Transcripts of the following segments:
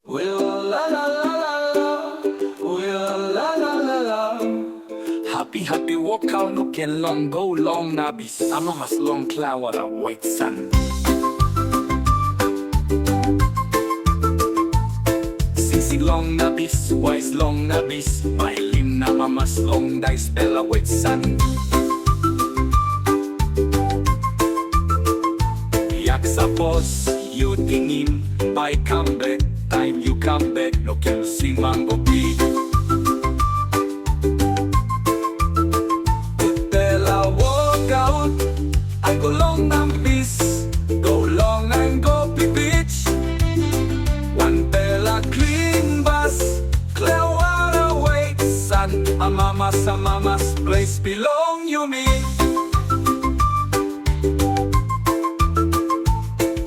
Well, la la la la la. Well, la la la la. Happy happy walk out, no can long go long nabis. I'm on a long cloud a white sun. Sing long nabis, wise long nabis. My lim na mamas long dice bella white sun. Yak sa boss, you tingin, by come back. Time you come back, no can see mango beat. Bella walk out, I go long and peace, go long and go beach. One bella clean bus, clear water wait, sun. A mama's place belong you me.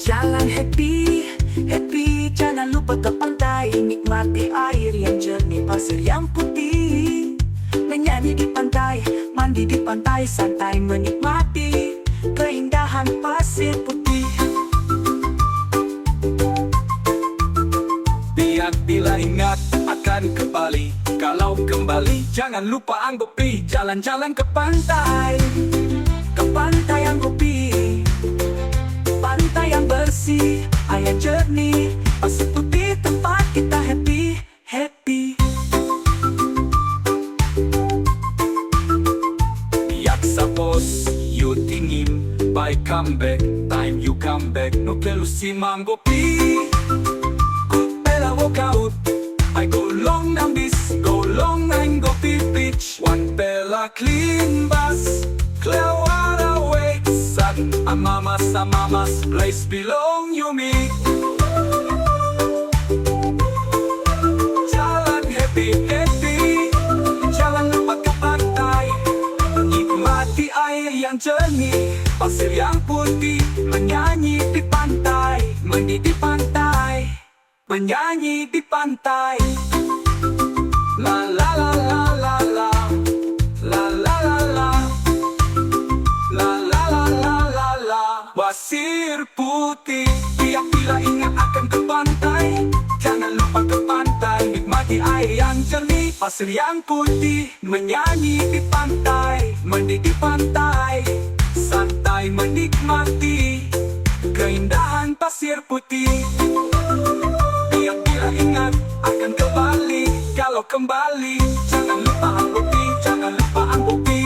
Jalan happy, happy, jangan lupa ke pantai. Nikmati air yang jernih, pasir yang putih. Menyanyi di pantai, mandi di pantai, santai menikmati keindahan pasir putih. Biar bila ingat akan kembali, kalau kembali jangan lupa anggopi. Jalan-jalan ke pantai, Ke pantai yang kopi, pantai yang bersih, air jernih, pasir putih, tempat kita happy, happy. yak sa boss, you tingin, by come back. Time you come back, no kelusi manggopi. Bella walk out, I go long and bis, go long and go beach. One bella clean bus, clear water wait, sun. A mama's place belong you me. Jalan happy happy, jangan lupa ke pantai. Nikmati air yang jernih, pasir yang putih. Menyanyi di pantai, mandi di pantai, menyanyi di pantai. La la la la la la, la la la la, la la la la la la. Pasir putih, tiap bila ingat akan ke pantai. Jangan lupa ke pantai, nikmati air yang jernih, pasir yang putih. Menyanyi di pantai, mandi di pantai, santai menikmati keindahan pasir putih. Tiap bila ingat akan kembali, kalau kembali jangan lupa anggopi, jangan lupa anggopi,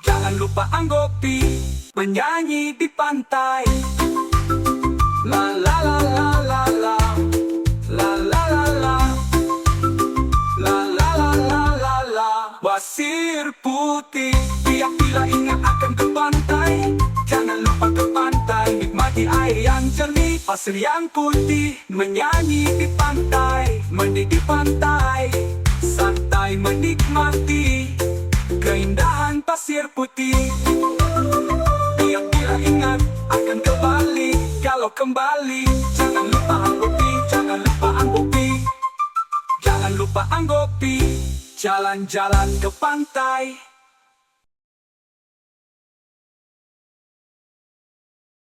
jangan lupa anggopi. Menyanyi di pantai. La la la la la la, la la la la, la la la la la la. Pasir putih, tiap bila ingat akan ke pantai. Jangan lupa ke pantai, nikmati air yang jernih, pasir yang putih. Menyanyi di pantai, mandi di pantai, santai menikmati keindahan pasir putih. Tiap bila ingat akan kembali, kalau kembali jangan lupa anggopi, jangan lupa anggopi, jangan lupa anggopi. Jalan-jalan ke pantai.